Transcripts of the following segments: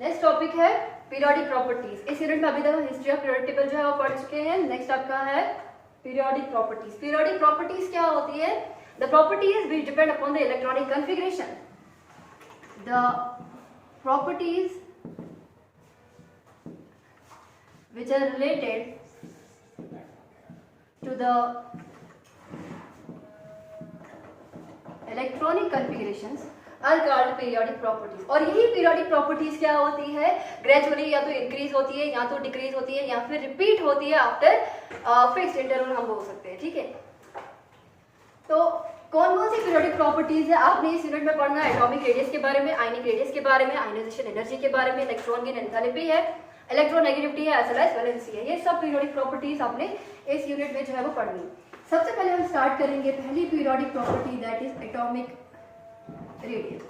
Next topic है periodic properties. इस unit में अभी तक हिस्ट्री ऑफ पीरियोडिक टेबल जो है वो पढ़ चुके हैं। नेक्स्ट आपका है पीरियोडिक प्रॉपर्टीज। पीरियोडिक प्रॉपर्टीज क्या होती है? The properties which depend upon the electronic configuration. The properties which are related to the electronic configurations are called periodic properties। और यही periodic properties क्या होती है? ग्रेजुअली या तो इंक्रीज होती है या तो डिक्रीज होती है या फिर रिपीट होती है आफ्टर फिक्स्ड इंटरवल हम बोल सकते हैं। ठीक है, तो कौन कौन सी पीरियोडिक प्रॉपर्टीज है आपने इस यूनिट में पढ़ना है। एटॉमिक रेडियस के बारे में, आयनिक रेडियस के बारे में, आयनाइजेशन एनर्जी के बारे में, इलेक्ट्रॉन की एंथैल्पी है, इलेक्ट्रोनेगेटिविटी है, एज वेल एज वैलेंसी है। ये सब पीरियोडिक प्रॉपर्टीज आपने इस यूनिट में जो है वो पढ़नी। सबसे पहले हम स्टार्ट करेंगे पहली periodic property, that is atomic radius.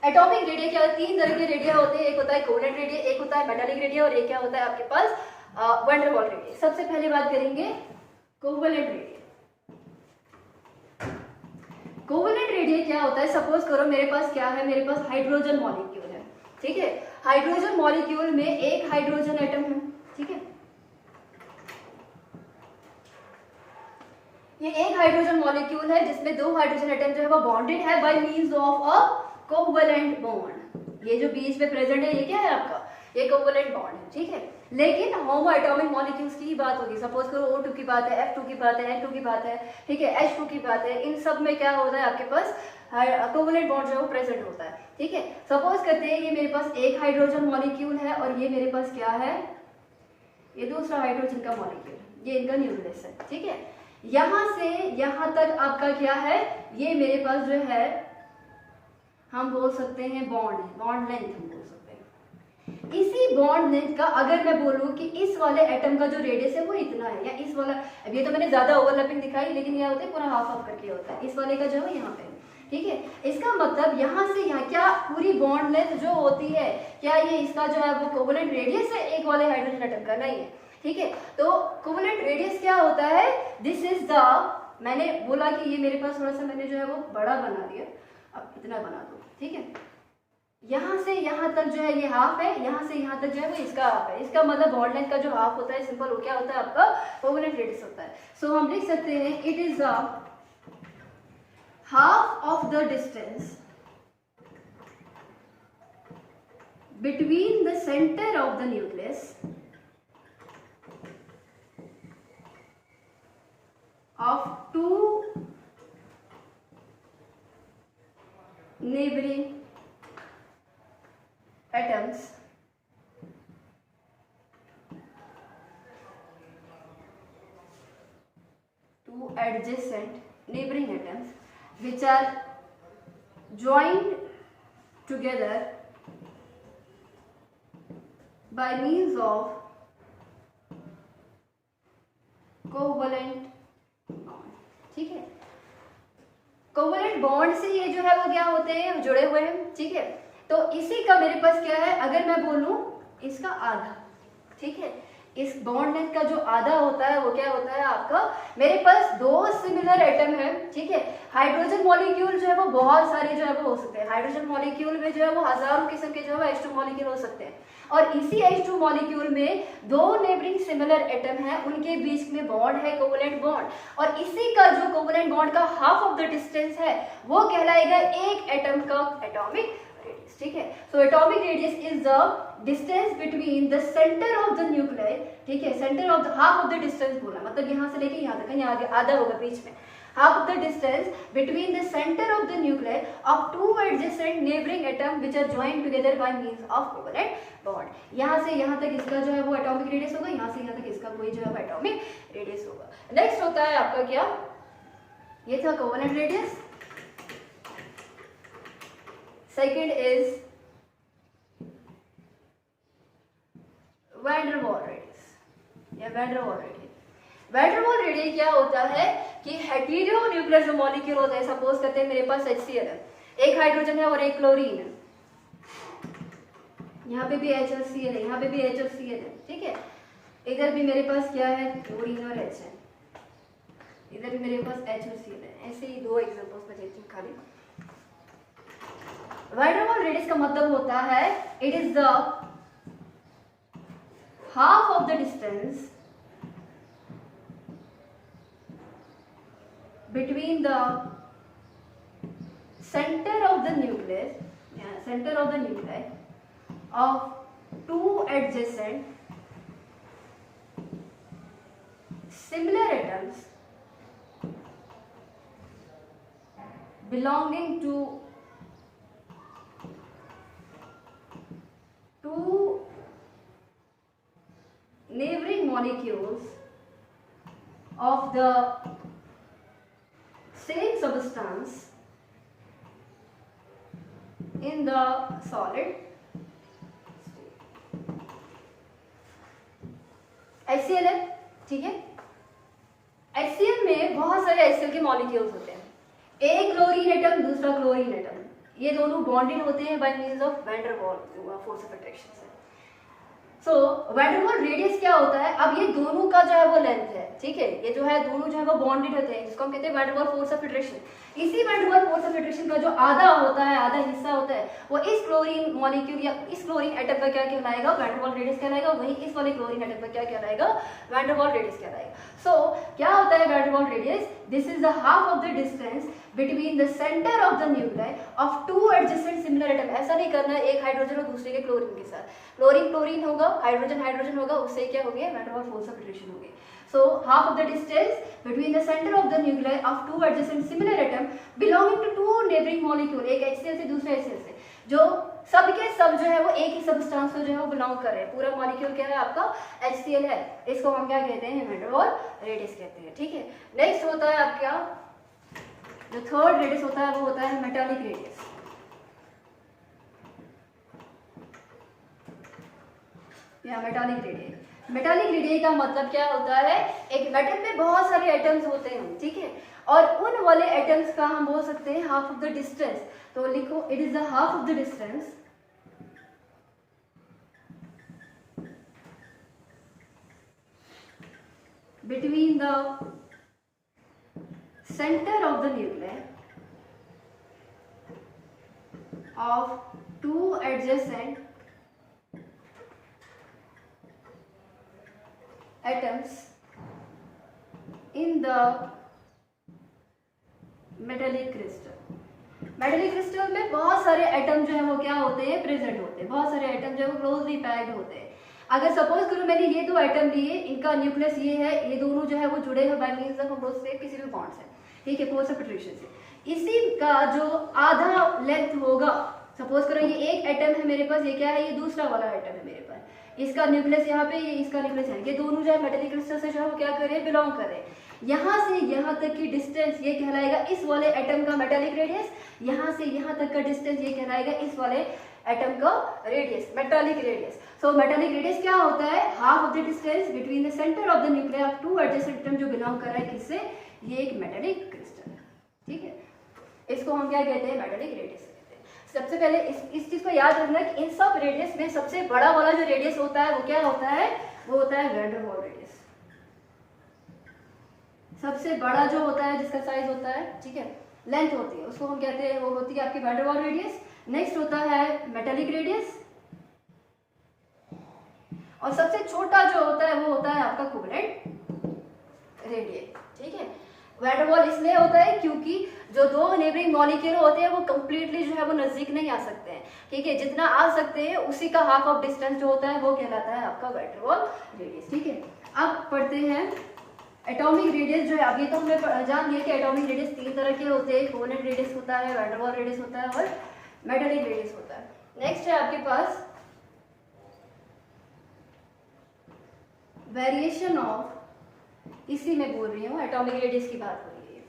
Atomic radius क्या होता है? तीन तरह के रेडिया होते हैं। एक होता है कोवेलेंट रेडिया, एक होता है मेटालिक रेडिया और एक क्या होता है आपके पास वैन डेर वाल्स रेडिया। सबसे पहले बात करेंगे कोवेलेंट रेडिया। कोवेलेंट रेडिया क्या होता है? सपोज करो मेरे पास क्या है, मेरे पास हाइड्रोजन मॉलिक्यूल है। ठीक है, हाइड्रोजन मॉलिक्यूल में एक हाइड्रोजन एटम है। ठीक है, ये एक हाइड्रोजन मॉलिक्यूल है जिसमें दो हाइड्रोजन एटम जो है वो बॉन्डेड है bye means of a covalent bond. ये जो बीच में प्रेजेंट है ये क्या है आपका? ये कोवेलेंट बॉन्ड है। ठीक है, लेकिन होमो एटॉमिक मॉलिक्यूल्स की बात होगी। सपोज करो O2 की बात है, F2 की बात है, N2 की बात है, ठीक है, H2 की बात है। इन सब में क्या होता है आपके पास? कोवेलेंट बॉन्ड जो है वो प्रेजेंट होता है। ठीक है, सपोज करते हैं ये मेरे पास एक हाइड्रोजन मॉलिक्यूल है और ये मेरे पास क्या है? ये दूसरा हाइड्रोजन का मॉलिक्यूल, ये इनका न्यूक्लियस है। ठीक है, यहां से यहां तक आपका क्या है? ये मेरे पास जो है हम बोल सकते हैं बॉन्ड, बॉन्ड लेंथ हम बोल सकते हैं। इसी बॉन्ड लेंथ का अगर मैं बोलूं कि इस वाले एटम का जो रेडियस है वो इतना है, या इस वाला, अब ये तो मैंने ज्यादा ओवरलैपिंग दिखाई, लेकिन यह होता है पूरा हाफ हाफ करके होता है। इस वाले का जो है यहाँ पे, ठीक है, इसका मतलब यहाँ से यहाँ क्या पूरी बॉन्ड लेंथ जो होती है, क्या ये इसका जो है वो कोवेलेंट रेडियस है एक वाले हाइड्रोजन एटम का? नहीं है। ठीक है, तो कोवेलेंट रेडियस क्या होता है? दिस इज द, मैंने बोला कि ये मेरे पास थोड़ा सा मैंने जो है वो बड़ा बना दिया, अब इतना बना दो। ठीक है, यहाँ से यहाँ तक जो है ये हाफ है, यहाँ से यहाँ तक जो है वो इसका हाफ है। इसका मतलब बॉन्ड लेंथ का जो हाफ होता है सिंपल वो क्या होता है आपका? कोवेलेंट रेडियस होता है। सो हम लिख सकते हैं it is the half of the distance between the center of the nucleus of two neighboring atoms two adjacent neighboring atoms which are joined together by means of covalent bond। ठीक है, covalent bond से ये जो है वो क्या होते हैं? जुड़े हुए हैं। ठीक है, तो इसी का मेरे पास क्या है? अगर मैं बोलूं इसका आधा, ठीक है, इस बॉन्ड लेंथ का जो आधा होता है वो क्या होता है आपका? मेरे पास दो सिमिलर एटम है। ठीक है, हाइड्रोजन मॉलिक्यूल जो है वो बहुत सारे जो है वो हो सकते हैं। हाइड्रोजन मॉलिक्यूल में जो है वो हजारों किस्म के जो है H2 मॉलिक्यूल हो सकते हैं, और इसी H2 मॉलिक्यूल में दो नेबरिंग सिमिलर एटम है, उनके बीच में बॉन्ड है कोवेलेंट बॉन्ड, और इसी का जो कोवेलेंट बॉन्ड का हाफ ऑफ द डिस्टेंस है वो कहलाएगा एक एटम का एटॉमिक रेडियस। ठीक है, so atomic radius is the distance between the centre of the nuclear. ठीक है, centre of the half of the distance बोला, मतलब यहाँ से लेके यहाँ तक, यहाँ आगे आधा होगा बीच में। half of the distance between the center of the nuclei of two adjacent neighboring atoms which are joined together by means of covalent bond। यहाँ से यहाँ तक इसका जो है वो एटॉमिक रेडियस होगा, यहाँ से यहाँ तक इसका कोई जो है वो एटॉमिक रेडियस होगा। नेक्स्ट होता है आपका क्या? ये था covalent radius. Second is van der Waals radius या van der Waals radius. Van der Waals radius क्या होता है कि हेटेरो न्यूक्लियर जो मॉलिक्यूल होता है, सपोज करते हैं मेरे पास HCl है, एक हाइड्रोजन है और एक क्लोरीन है, यहाँ पे भी HCl है, यहाँ पे भी HCl है। ठीक है, इधर भी मेरे पास क्या है? क्लोरीन और H है, इधर भी मेरे पास HCl है। ऐसे ही दो एग्जांपल्स मैं देती हूँ खाली। वैन डेर वाल्स रेडियस का मतलब होता है it is the half of the distance between the center of the nucleus, center of the nuclei of two adjacent similar atoms belonging to two neighboring molecules of the same substance in the solid HCl है, ठीक है। HCl में बहुत सारे HCl के molecules होते हैं, एक क्लोरीन एटम दूसरा क्लोरीन एटम, ये दोनों बॉन्डेड होते हैं by means of van der Waals force of attraction से। So van der Waals radius क्या होता है, अब ये दोनों का जो है वो लेंथ है, ठीक है, ये जो है दोनों जो है वो बॉन्डेड होते हैं, जिसको हम कहते हैं van der Waals force of attraction. इसी van der Waals force of attraction का जो आधा होता है, आधा हिस्सा होता है, वो इस क्लोरीन मॉलिक्यूल या इस क्लोरीन एटम का क्या कहलाएगा, वैन डेर वाल्स रेडियस कहलाएगा। वहीं इस वाले क्लोरीन एटम का क्या कहलाएगा, वैन डेर वाल्स रेडियस कहलाएगा। सो क्या होता है van der Waals radius, this is the half of the distance between the centre of the nuclei of two adjacent similar atom. ऐसा नहीं करना है एक हाइड्रोजन और दूसरे के क्लोरीन के साथ, क्लोरीन क्लोरीन होगा, हाइड्रोजन हाइड्रोजन होगा, उससे क्या हो गया, van der Waals force of attraction हो गया। So half of the distance between the center of the nuclei of two adjacent similar atom belonging to two neighboring molecule, एक HCl से दूसरे HCl से, जो सब के सब जो है वो एक ही सबस्टेंस को जो है वो बिलोंग कर रहे हैं। पूरा मॉलिक्यूल क्या है आपका HCl है, इसको हम क्या कहते हैं, वैन डेर वाल्स रेडियस कहते हैं, ठीक है। नेक्स्ट होता है आपका जो थर्ड रेडियस होता है वो होता है मेटालिक रेडियस। या मेटालिक रेडियस, मेटालिक रेडियस का मतलब क्या होता है, एक मेटल में बहुत सारे एटम्स होते हैं, ठीक है, और उन वाले एटम्स का हम बोल सकते हैं हाफ ऑफ द डिस्टेंस। तो लिखो it is the half of the distance between the centre of the nuclei of two adjacent atoms in the metallic crystal। Metallic crystal में बहुत सारे एटम जो है वो क्या होते हैं, प्रेजेंट होते हैं, बहुत सारे एटम जो है वो क्लोजली पैक्ड होते हैं। अगर सपोज करो मैंने ये दो एटम लिए, इनका न्यूक्लियस ये है, ये दोनों जो है वो जुड़े हैं बाय मींस ऑफ हम से किसी भी बॉन्ड से, ठीक है, फोर्स ऑफ अट्रैक्शन से। इसी का जो आधा लेंथ होगा, सपोज करो ये एक एटम है मेरे पास, ये क्या है, ये दूसरा वाला एटम है मेरे पास, इसका न्यूक्लियस यहाँ पे, ये इसका न्यूक्लियस है, ये दोनों जो है मेटालिक क्रिस्टल से जो है वो क्या कर रहे हैं, बिलोंग कर रहे हैं। यहाँ से यहाँ तक की डिस्टेंस ये कहलाएगा इस वाले एटम का मेटालिक रेडियस, यहाँ से यहाँ तक का डिस्टेंस ये कहलाएगा इस वाले एटम का रेडियस, मेटालिक रेडियस। सो मेटालिक रेडियस क्या होता है, half of the distance between the centre of the nucleus of two adjacent atom जो बिलोंग कर रहा है किससे, ये एक मेटालिक क्रिस्टल है, ठीक है, इसको हम क्या कहते हैं, मेटालिक रेडियस। सबसे पहले इस चीज को याद रखना कि इन सब रेडियस में सबसे बड़ा वाला जो रेडियस होता है वो क्या होता है, वो होता है वैन डेर वाल्स रेडियस। सबसे बड़ा जो होता है जिसका साइज होता है, ठीक है, लेंथ होती है, उसको हम कहते हैं, वो होती है आपकी van der Waals radius. Next होता है मेटालिक रेडियस, और सबसे छोटा जो होता है वो होता है आपका कोवेलेंट रेडियस, ठीक है। वैन डेर वाल्स इसलिए होता है क्योंकि जो दो नेबरिंग मॉलिक्यूल होते हैं वो कंप्लीटली जो है वो नजदीक नहीं आ सकते हैं, ठीक है, जितना आ सकते हैं उसी का हाफ ऑफ डिस्टेंस जो होता है वो कहलाता है आपका वैन डेर वाल्स रेडियस, ठीक है। अब पढ़ते हैं एटॉमिक रेडियस जो है। अब ये तो हमने जान लिया कि एटॉमिक रेडियस तीन तरह के होते हैं, कोवेलेंट रेडियस होता है, वैन डेर वाल्स रेडियस होता है और मेटालिक रेडियस होता है। नेक्स्ट है आपके पास वेरिएशन ऑफ, इसी में बोल रही हूँ, एटॉमिक रेडियस की बात हो रही है,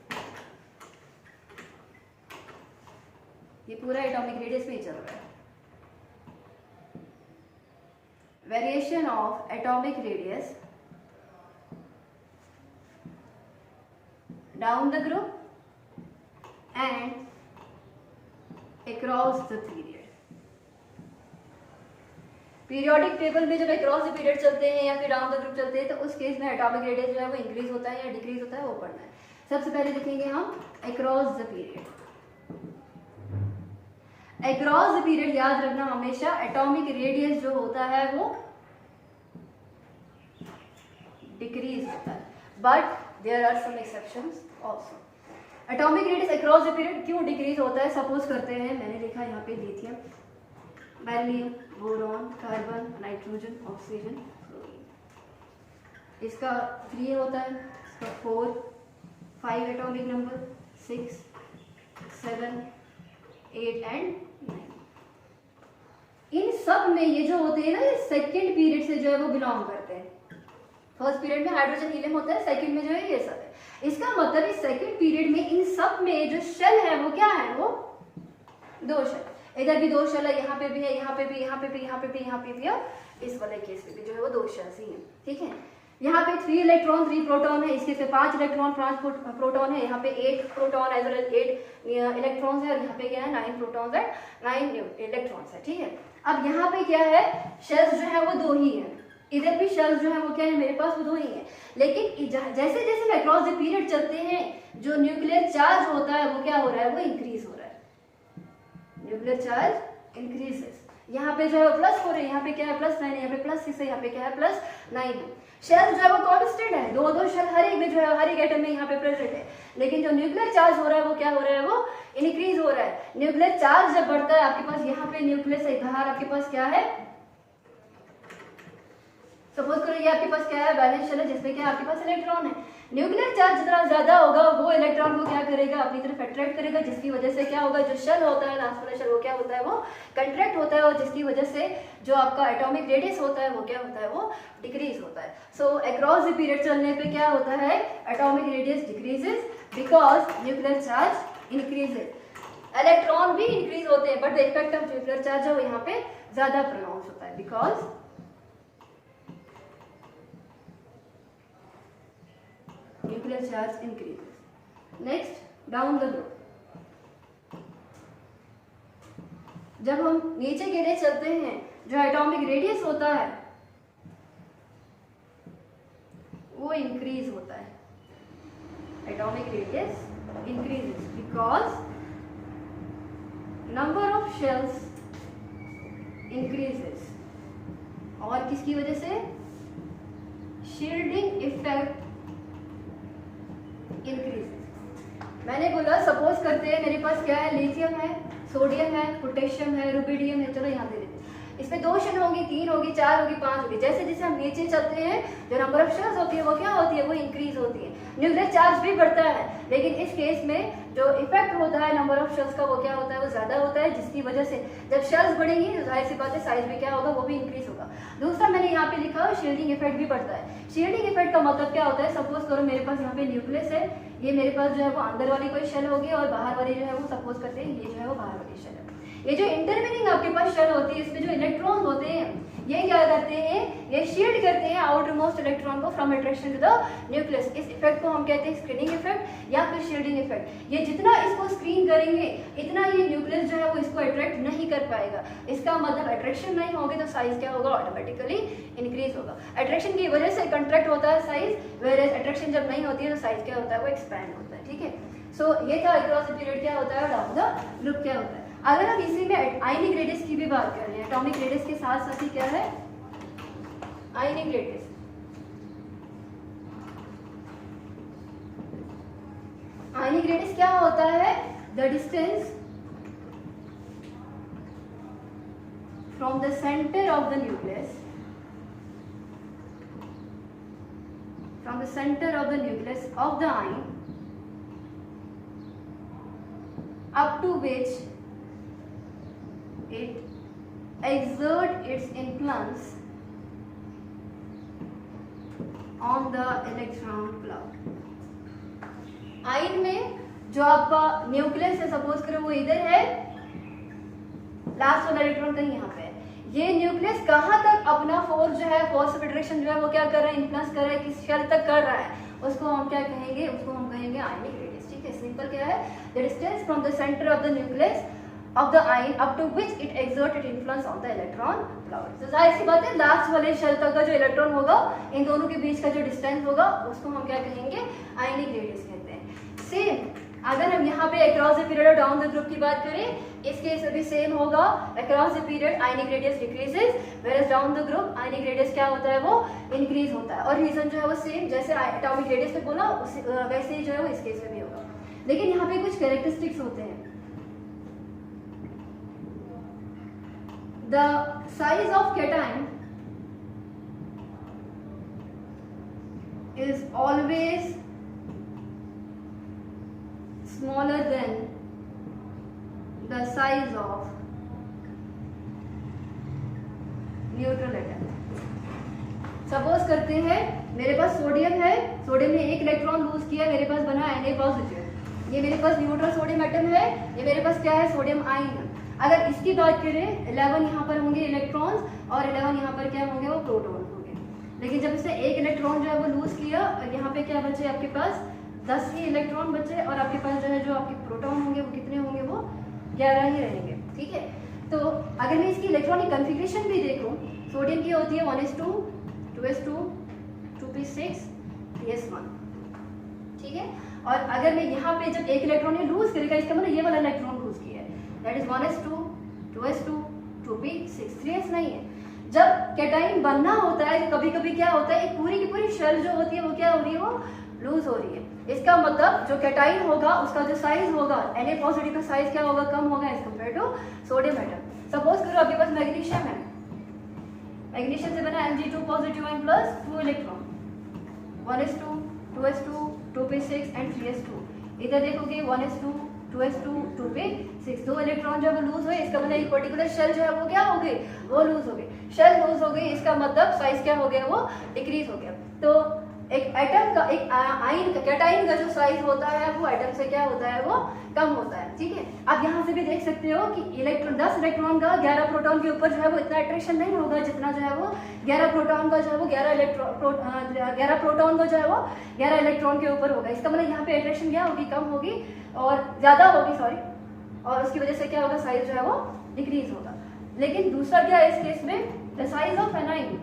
ये पूरा एटॉमिक रेडियस में ही चल रहा है। Variation of atomic radius down the group and across the period. Periodic table में जब अक्रॉस द पीरियड चलते हैं या फिर डाउन द ग्रुप चलते हैं तो उस केस में एटॉमिक रेडियस जो है वो इंक्रीज होता है या डिक्रीज होता है, वो पढ़ना है। सबसे पहले देखेंगे हम across the period. Across the period याद रखना हमेशा एटॉमिक रेडियस जो होता है वो डिक्रीज होता है, but there are some exceptions also. Atomic radius across the period क्यों डिक्रीज होता है? सपोज करते हैं, मैंने लिखा यहाँ पे lithium, beryllium, boron, carbon, nitrogen, oxygen, fluorine. इसका 3 होता है, इसका 4, 5 एटॉमिक नंबर, 6, 7, 8 एंड 9। इन सब में ये जो होते हैं ना, ये सेकेंड पीरियड से जो है वो बिलोंग करते हैं। फर्स्ट पीरियड में हाइड्रोजन हीलियम होता है, सेकंड में जो है ये सब है। इसका मतलब इस सेकंड पीरियड में इन सब में जो शेल है वो क्या है? वो 2 शेल। इधर भी 2 शेल है, यहाँ पे भी है, यहाँ पे भी, यहाँ पे भी, यहाँ पे भी, यहाँ पे भी, और इस वाले केस में भी जो है वो 2 शेल्स ही हैं, ठीक है। यहाँ पे 3 इलेक्ट्रॉन 3 प्रोटॉन है, इसके से 5 इलेक्ट्रॉन 5 प्रोटॉन है, यहाँ पे 8 proton as well as 8 electrons है, और यहाँ पे क्या है 9 प्रोटॉन्स है 9 इलेक्ट्रॉन्स है, ठीक है। अब यहाँ पे क्या है, शेल्स जो है वो 2 ही है, इधर भी शेल्स जो है वो क्या है मेरे पास वो 2 ही है। लेकिन जैसे जैसे मैं अक्रॉस द पीरियड चलते हैं, जो न्यूक्लियर चार्ज होता है वो क्या हो रहा है? वो इंक्रीज हो रहा है, न्यूक्लियर चार्ज इंक्रीजेस। यहाँ पे जो है प्लस 4 है, यहाँ पे क्या है +9 है, यहाँ पे +6 है, यहाँ पे क्या है +9 है। शेल जो है वो कांस्टेंट है, 2 शेल हर एक में जो है हर एक एटम में यहाँ पे प्रेजेंट है। लेकिन जो न्यूक्लियर चार्ज हो रहा है वो क्या हो रहा है? वो इंक्रीज हो रहा है। न्यूक्लियर चार्ज जब बढ़ता है, आपके पास यहाँ पे न्यूक्लियस है, इधर आपके पास क्या है, सपोज करो ये आपके पास क्या है बैलेंस शेल है, जिसमें क्या आपके पास इलेक्ट्रॉन है। न्यूक्लियर चार्ज जितना ज्यादा होगा वो इलेक्ट्रॉन को क्या करेगा? अपनी तरफ अट्रैक्ट करेगा, जिसकी वजह से क्या होगा? जो शेल होता है लास्ट वाला शेल वो क्या होता है? वो कंट्रैक्ट होता है, और जिसकी वजह से जो आपका एटॉमिक रेडियस होता है वो क्या होता है? वो डिक्रीज होता है। सो अक्रॉस द पीरियड चलने पे क्या होता है? Atomic radius decreases because nuclear charge increases. Electron भी इंक्रीज होते हैं, but the effect of nuclear charge है वो यहाँ पे ज्यादा प्रोनाउंस होता है, because nuclear charge increases. Next, down the group. जब हम नीचे गिरे चलते हैं, जो एटॉमिक रेडियस होता है वो इंक्रीज होता है। Atomic radius increases because number of shells increases. और किसकी वजह से? Shielding effect increase. मैंने बोला सपोज करते हैं मेरे पास क्या है, लिथियम है, सोडियम है, पोटेशियम है, रुबिडियम है, चलो यहाँ दे देते हैं। इसमें 2 शेल होंगी, 3 होगी, 4 होगी, 5 होगी। जैसे जैसे हम नीचे चलते हैं, जो नंबर ऑफ शेल्स होती है वो क्या होती है? वो इंक्रीज होती है। न्यूक्लियर चार्ज भी बढ़ता है, लेकिन इस केस में जो इफेक्ट होता है नंबर ऑफ शेल्स का वो क्या होता है? वो ज्यादा होता है, जिसकी वजह से जब शेल्स बढ़ेंगी तो जाहिर सी बात है साइज भी क्या होगा? वो भी इंक्रीज होगा। दूसरा मैंने यहाँ पे लिखा है शील्डिंग इफेक्ट भी बढ़ता है। शील्डिंग इफेक्ट का मतलब क्या होता है? सपोज करो मेरे पास यहाँ पे न्यूक्लियस है, ये मेरे पास जो है वो अंदर वाली कोई शेल होगी, और बाहर वाली जो है वो सपोज करते हैं ये जो है वो बाहर वाली शेल है। ये जो इंटरमीनिंग आपके पास शेल होती है, इसमें जो इलेक्ट्रॉन होते हैं ये क्या करते हैं? ये शील्ड करते हैं आउटर मोस्ट इलेक्ट्रॉन को from attraction to the nucleus. इस इफेक्ट को हम कहते हैं स्क्रीनिंग इफेक्ट या फिर शील्डिंग इफेक्ट। ये जितना इसको स्क्रीन करेंगे इतना ये न्यूक्लियस जो है वो इसको अट्रैक्ट नहीं कर पाएगा। इसका मतलब अट्रैक्शन नहीं होगी तो साइज क्या होगा? ऑटोमेटिकली इंक्रीज होगा। अट्रैक्शन की वजह से कंट्रैक्ट होता है साइज, वेयरएज अट्रैक्शन जब नहीं होती है तो साइज क्या होता है? वो एक्सपैंड होता है, ठीक है। सो ये था अक्रॉस द पीरियड क्या होता है, और डाउन द ग्रुप क्या होता है। अगर हम इसी में आयनिक रेडियस की भी बात कर रहे हैं, एटॉमिक रेडियस के साथ साथ ही क्या है? Ionic radius. आयनिक रेडियस क्या होता है? The distance from the centre of the nucleus, from the center of the nucleus of the ion up to which it exert its influence on the electron cloud. Ion में जो आपका nucleus है, suppose करो वो इधर है, last वाला electron कहीं यहाँ पे है। ये न्यूक्लियस कहाँ तक अपना फोर्स जो है, फोर्स ऑफ अट्रैक्शन जो है वो क्या कर रहा है? इन्फ्लुएंस कर रहा है, किस शेल तक कर रहा है, उसको हम क्या कहेंगे? उसको हम कहेंगे आयनिक रेडियस, ठीक है। सिंपल क्या है? The distance from the centre of the nucleus of the ion up to which it exerted influence on the electron cloud. तो जाहिर सी बात है लास्ट वाले शेल तक का जो इलेक्ट्रॉन होगा, इन दोनों के बीच का जो डिस्टेंस होगा उसको हम क्या कहेंगे? आयनिक रेडियस कहते हैं। सेम अगर हम यहाँ पे अक्रॉस द पीरियड और डाउन द ग्रुप की बात करें, इस केस में भी सेम होगा, across the period ionic radius decreases, whereas down the group ionic radius क्या होता है वो इंक्रीज होता है। और रीजन जो है वो सेम जैसे एटॉमिक रेडियस पे बोला वैसे ही जो है वो इस केस में भी होगा। लेकिन यहाँ पे कुछ कैरेक्टरिस्टिक्स होते हैं। The size of cation is always smaller than the size of neutral atom। Suppose करते हैं मेरे पास सोडियम है, सोडियम ने एक इलेक्ट्रॉन लूज किया, मेरे पास बना Na पॉजिटिव। ये मेरे पास न्यूट्रल सोडियम एटम है, ये मेरे पास क्या है सोडियम आयन। अगर इसकी बात करें 11 यहाँ पर होंगे इलेक्ट्रॉन्स और 11 यहाँ पर क्या होंगे वो प्रोटॉन। लेकिन जब इसने एक इलेक्ट्रॉन जो है वो लूज किया और यहाँ पे क्या बचे आपके पास 10 ही इलेक्ट्रॉन बचे और आपके पास जो है जो आपके प्रोटॉन होंगे वो कितने होंगे वो 11 ही रहेंगे। ठीक है, तो अगर मैं इसकी इलेक्ट्रॉनिक कॉन्फ़िगरेशन भी देखूं, सोडियम की होती है 1s2 2s2 2p6 3s1। ठीक है, और अगर मैं यहाँ पे जब एक इलेक्ट्रॉन ये लूज करेगा इसका मतलब ये वाला इलेक्ट्रॉन लूज किया है, that is 1s2 2s2 2p6 3s नहीं है। जब कैटाइन बनना होता है तो कभी कभी क्या होता है एक पूरी की पूरी शेल जो होती है वो क्या हो रही है वो लूज हो रही है। इसका मतलब जो कैटाइन होगा उसका जो साइज होगा Na पॉजिटिव का साइज क्या होगा कम होगा as compare to sodium atom. Suppose करो आपके पास मैग्नीशियम है, मैग्नीशियम से बना Mg2 positive ion plus 2 electron 1s2 2s2 2p6 and 3s2। इधर देखोगे 1s2 2s2 2p6 दो इलेक्ट्रॉन जो है वो लूज हुए, इसका मतलब एक पर्टिकुलर शेल जो है वो क्या हो गई वो लूज हो गई। शेल लूज हो गई इसका मतलब साइज क्या हो गया वो डिक्रीज हो गया। तो एक एटम का एक आयन का कैटाइन का जो साइज होता है वो एटम से क्या होता है वो कम होता है। ठीक है, आप यहाँ से भी देख सकते हो कि इलेक्ट्रॉन 10 इलेक्ट्रॉन का 11 प्रोटॉन के ऊपर जो है वो इतना अट्रैक्शन नहीं होगा जितना जो है वो 11 प्रोटॉन का जो है वो 11 प्रोटॉन का जो है वो 11 इलेक्ट्रॉन के ऊपर होगा। इसका मतलब यहाँ पे अट्रैक्शन क्या होगी कम होगी और ज्यादा होगी सॉरी, और उसकी वजह से क्या होगा साइज जो है वो डिक्रीज होगा। लेकिन दूसरा क्या है इस केस में the size of anion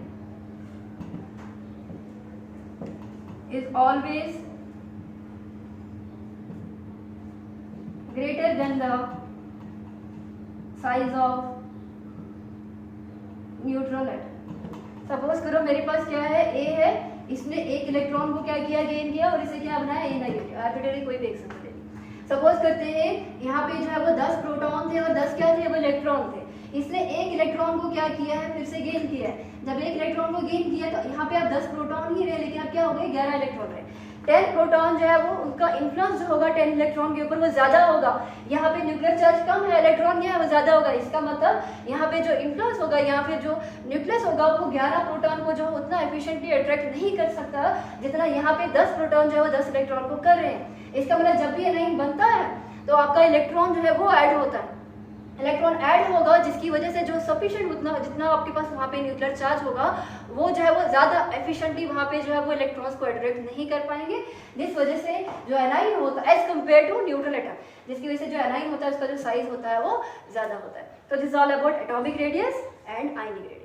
is always greater than the size of neutral atom। Suppose करो मेरे पास क्या है A है, इसने एक इलेक्ट्रॉन को क्या किया गेन किया और इसे क्या बनाया A नेगेटिव। आर्बिट्ररी कोई भी एक्शन ले। सपोज करते हैं यहाँ पे जो है वो 10 प्रोटॉन थे और 10 क्या थे वो इलेक्ट्रॉन थे। इसने एक इलेक्ट्रॉन को क्या किया है फिर से गेन किया है। जब एक इलेक्ट्रॉन को गेन किया तो यहाँ पे आप 10 प्रोटॉन ही रहे लेकिन अब क्या हो गए 11 इलेक्ट्रॉन रहे। 10 प्रोटॉन जो है वो उनका इन्फ्लुएंस जो होगा 10 इलेक्ट्रॉन के ऊपर वो ज्यादा होगा। यहाँ पे न्यूक्लियर चार्ज कम है, इलेक्ट्रॉन क्या है वो ज्यादा होगा। इसका मतलब यहाँ पे जो इन्फ्लुएंस होगा यहाँ पे जो न्यूक्लियस होगा वो 11 प्रोटॉन को जो उतना एफिशिएंटली अट्रैक्ट नहीं कर सकता जितना यहाँ पे 10 प्रोटॉन जो है वो 10 इलेक्ट्रॉन को कर रहे हैं। इसका मतलब जब भी एनाइन बनता है तो आपका इलेक्ट्रॉन जो है वो ऐड होता है, इलेक्ट्रॉन ऐड होगा जिसकी वजह से जो सफिशिएंट उतना जितना आपके पास वहाँ पे न्यूक्लियर चार्ज होगा वो जो है वो ज़्यादा एफिशिएंटली वहाँ पे जो है वो इलेक्ट्रॉन्स को अट्रैक्ट नहीं कर पाएंगे। जिस वजह से जो एनाइन होता है as compare to neutral atom, जिसकी वजह से जो एनाइन होता है उसका जो साइज होता है वो ज़्यादा होता है। तो this all about atomic radius and ionic radius.